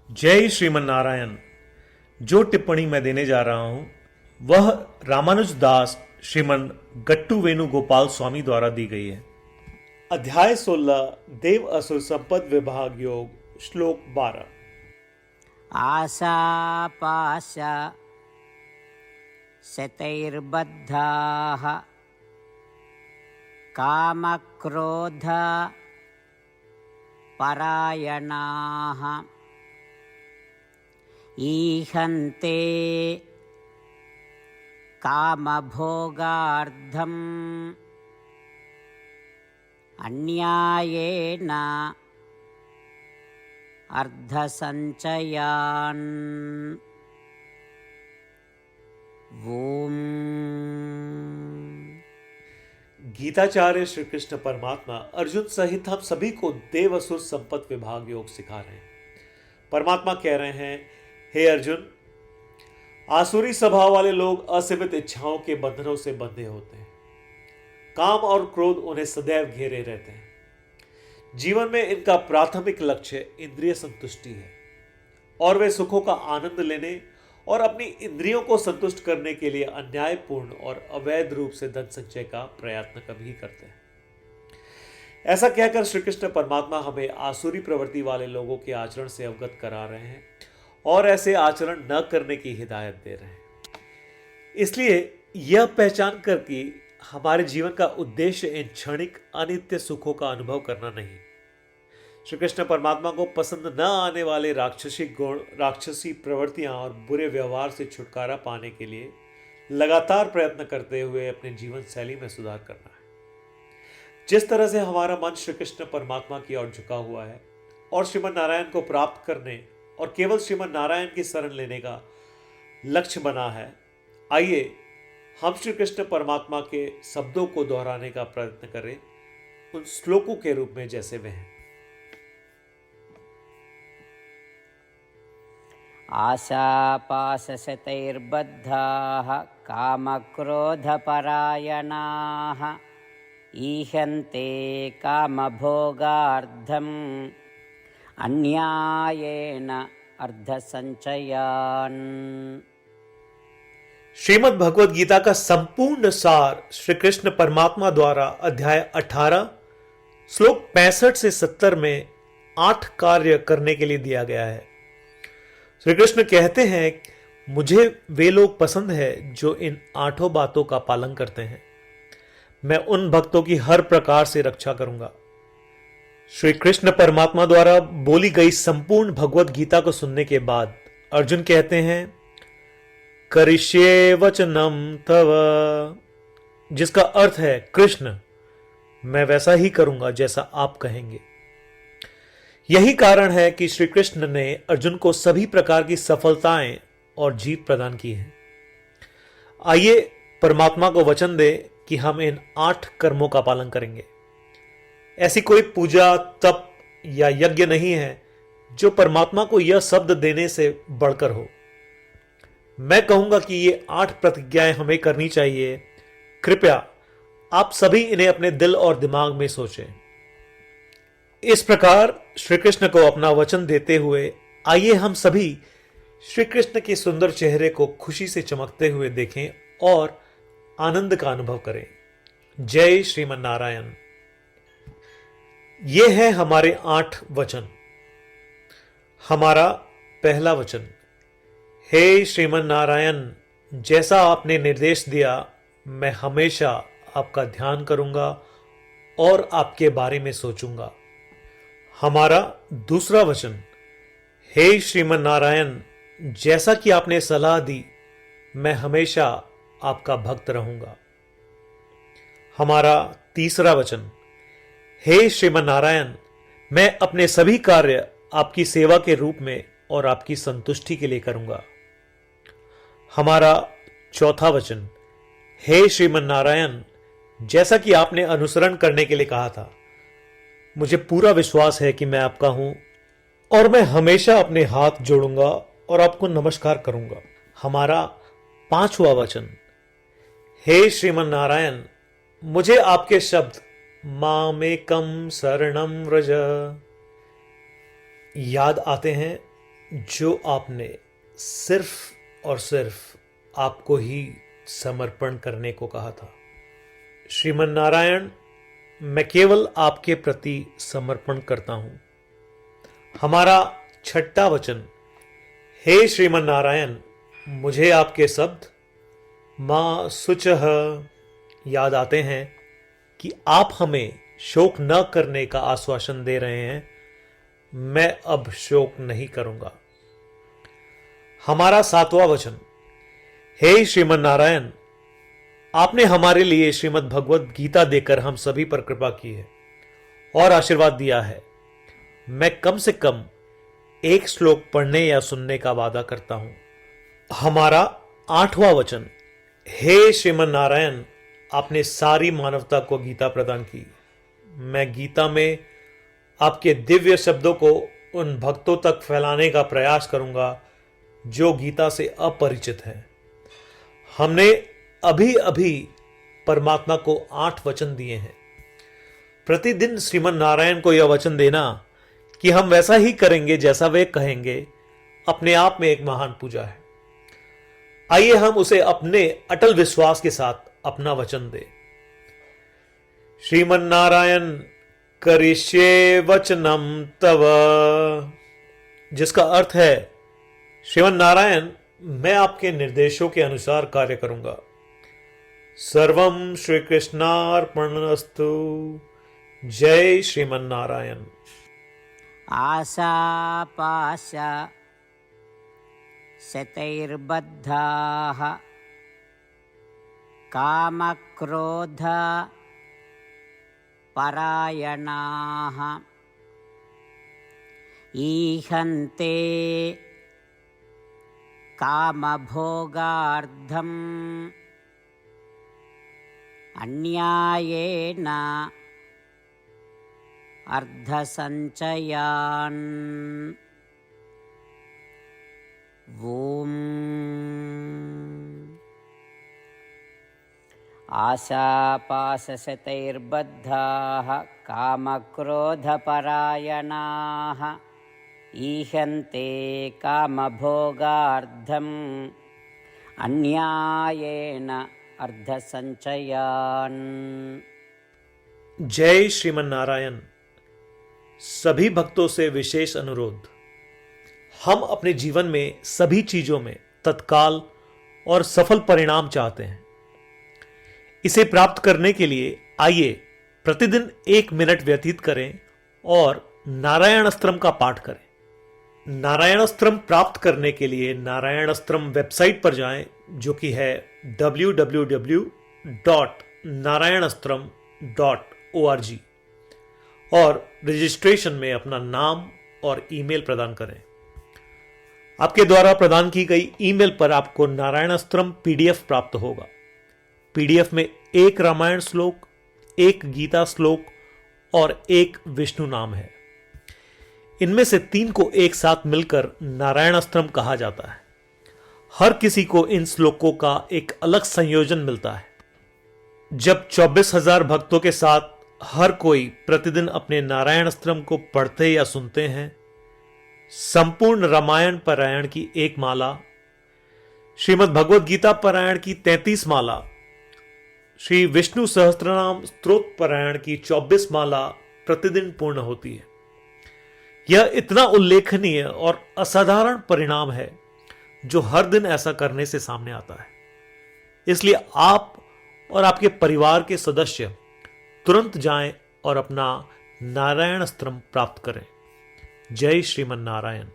जय श्रीमन नारायण। जो टिप्पणी मैं देने जा रहा हूं वह रामानुज दास श्रीमन गट्टू वेणुगोपाल स्वामी द्वारा दी गई है। अध्याय 16 देव असुर संपद विभाग योग श्लोक 12। आशापाश शतैर्बद्धाः कामक्रोध परायणाः ईहन्ते कामभोगार्थम् अन्यायेन अर्धसञ्चयान्। ओम। गीताचार्य श्री कृष्ण परमात्मा अर्जुन सहित हम सभी को देव असुर संपद विभाग योग सिखा रहे हैं। परमात्मा कह रहे हैं, हे अर्जुन, आसुरी स्वभाव वाले लोग असीमित इच्छाओं के बंधनों से बंधे होते हैं। काम और क्रोध उन्हें सदैव घेरे रहते हैं। जीवन में इनका प्राथमिक लक्ष्य इंद्रिय संतुष्टि है और वे सुखों का आनंद लेने और अपनी इंद्रियों को संतुष्ट करने के लिए अन्यायपूर्ण और अवैध रूप से धन संचय का प्रयत्न कभी करते हैं। ऐसा कहकर श्री कृष्ण परमात्मा हमें आसुरी प्रवृत्ति वाले लोगों के आचरण से अवगत करा रहे हैं और ऐसे आचरण न करने की हिदायत दे रहे हैं। इसलिए यह पहचान कर कि हमारे जीवन का उद्देश्य इन क्षणिक अनित्य सुखों का अनुभव करना नहीं, श्री कृष्ण परमात्मा को पसंद न आने वाले राक्षसी गुण, राक्षसी प्रवृत्तियां और बुरे व्यवहार से छुटकारा पाने के लिए लगातार प्रयत्न करते हुए अपने जीवन शैली में सुधार करना है। जिस तरह से हमारा मन श्री कृष्ण परमात्मा की ओर झुका हुआ है और श्रीमन नारायण को प्राप्त करने और केवल श्रीमन नारायण की शरण लेने का लक्ष्य बना है, आइए हम श्री कृष्ण परमात्मा के शब्दों को दोहराने का प्रयत्न करें उन श्लोकों के रूप में जैसे वे हैं। आशापाशशतैर्बद्धाः कामक्रोधपरायणाः ईहन्ते कामभोगार्थम् अन्यायेन अर्धसञ्चयान्। श्रीमद् भगवद गीता का संपूर्ण सार श्री कृष्ण परमात्मा द्वारा अध्याय 18 श्लोक 65 से 70 में 8 कार्य करने के लिए दिया गया है। श्री कृष्ण कहते हैं, मुझे वे लोग पसंद है जो इन 8 बातों का पालन करते हैं। मैं उन भक्तों की हर प्रकार से रक्षा करूंगा। श्री कृष्ण परमात्मा द्वारा बोली गई संपूर्ण भगवद गीता को सुनने के बाद अर्जुन कहते हैं, करिष्ये वचनम तव, जिसका अर्थ है, कृष्ण, मैं वैसा ही करूंगा जैसा आप कहेंगे। यही कारण है कि श्री कृष्ण ने अर्जुन को सभी प्रकार की सफलताएं और जीत प्रदान की है। आइए परमात्मा को वचन दे कि हम इन 8 कर्मों का पालन करेंगे। ऐसी कोई पूजा, तप या यज्ञ नहीं है जो परमात्मा को यह शब्द देने से बढ़कर हो। मैं कहूंगा कि ये 8 प्रतिज्ञाएं हमें करनी चाहिए। कृपया आप सभी इन्हें अपने दिल और दिमाग में सोचें। इस प्रकार श्री कृष्ण को अपना वचन देते हुए आइए हम सभी श्री कृष्ण के सुंदर चेहरे को खुशी से चमकते हुए देखें और आनंद का अनुभव करें। जय श्रीमन नारायण। ये है हमारे 8 वचन। हमारा पहला वचन, हे श्रीमन नारायण, जैसा आपने निर्देश दिया मैं हमेशा आपका ध्यान करूंगा और आपके बारे में सोचूंगा। हमारा दूसरा वचन, हे श्रीमन नारायण, जैसा कि आपने सलाह दी मैं हमेशा आपका भक्त रहूंगा। हमारा तीसरा वचन, हे श्रीमन नारायण, मैं अपने सभी कार्य आपकी सेवा के रूप में और आपकी संतुष्टि के लिए करूंगा। हमारा चौथा वचन, हे श्रीमन नारायण, जैसा कि आपने अनुसरण करने के लिए कहा था, मुझे पूरा विश्वास है कि मैं आपका हूं और मैं हमेशा अपने हाथ जोड़ूंगा और आपको नमस्कार करूंगा। हमारा पांचवा वचन, हे श्रीमन नारायण, मुझे आपके शब्द मामेकम शरणम व्रज याद आते हैं जो आपने सिर्फ और सिर्फ आपको ही समर्पण करने को कहा था। श्रीमन नारायण, मैं केवल आपके प्रति समर्पण करता हूं। हमारा छठा वचन, हे श्रीमन नारायण, मुझे आपके शब्द मां शुचः याद आते हैं कि आप हमें शोक न करने का आश्वासन दे रहे हैं। मैं अब शोक नहीं करूंगा। हमारा सातवां वचन, हे श्रीमन नारायण, आपने हमारे लिए श्रीमद् भगवद गीता देकर हम सभी पर कृपा की है और आशीर्वाद दिया है। मैं कम से कम एक श्लोक पढ़ने या सुनने का वादा करता हूं। हमारा आठवां वचन, हे श्रीमन नारायण, आपने सारी मानवता को गीता प्रदान की। मैं गीता में आपके दिव्य शब्दों को उन भक्तों तक फैलाने का प्रयास करूंगा जो गीता से अपरिचित हैं। हमने अभी अभी परमात्मा को 8 वचन दिए हैं। प्रतिदिन श्रीमन नारायण को यह वचन देना कि हम वैसा ही करेंगे जैसा वे कहेंगे, अपने आप में एक महान पूजा है। आइए हम उसे अपने अटल विश्वास के साथ अपना वचन दें। श्रीमन नारायण करिष्ये वचनम तव, जिसका अर्थ है, श्रीमन नारायण, मैं आपके निर्देशों के अनुसार कार्य करूंगा। सर्वम श्री कृष्णार्पणमस्तु। जय श्रीमन नारायण। आशापाश शतैर्बद्धाः कामक्रोध परायणाः ईहन्ते कामभोगार्थम् अन्यायेन अर्धसञ्चयान्। ॐ आशापाशशतैर्बद्धाः कामक्रोधपरायणाः ईहन्ते कामभोगार्थम् अन्यायेन अर्धसञ्चयान्। जय श्रीमन नारायण। सभी भक्तों से विशेष अनुरोध, हम अपने जीवन में सभी चीजों में तत्काल और सफल परिणाम चाहते हैं। इसे प्राप्त करने के लिए आइए प्रतिदिन 1 मिनट व्यतीत करें और नारायण अस्त्रम का पाठ करें। नारायण अस्त्रम प्राप्त करने के लिए नारायण अस्त्रम वेबसाइट पर जाएं, जो कि है www.narayanastram.org, और रजिस्ट्रेशन में अपना नाम और ईमेल प्रदान करें। आपके द्वारा प्रदान की गई ईमेल पर आपको नारायण अस्त्रम पीडीएफ प्राप्त होगा। पीडीएफ में 1 रामायण श्लोक, 1 गीता श्लोक और 1 विष्णु नाम है। इनमें से 3 को एक साथ मिलकर नारायण अस्त्रम कहा जाता है। हर किसी को इन श्लोकों का एक अलग संयोजन मिलता है। जब 24,000 भक्तों के साथ हर कोई प्रतिदिन अपने नारायण अस्त्रम को पढ़ते या सुनते हैं, संपूर्ण रामायण पारायण की 1 माला, श्रीमद् भगवद गीता पारायण की 33 माला, श्री विष्णु सहस्त्रनाम स्तोत्र पारायण की 24 माला प्रतिदिन पूर्ण होती है। यह इतना उल्लेखनीय और असाधारण परिणाम है जो हर दिन ऐसा करने से सामने आता है। इसलिए आप और आपके परिवार के सदस्य तुरंत जाएं और अपना नारायण अस्त्रम प्राप्त करें। जय श्रीमन नारायण।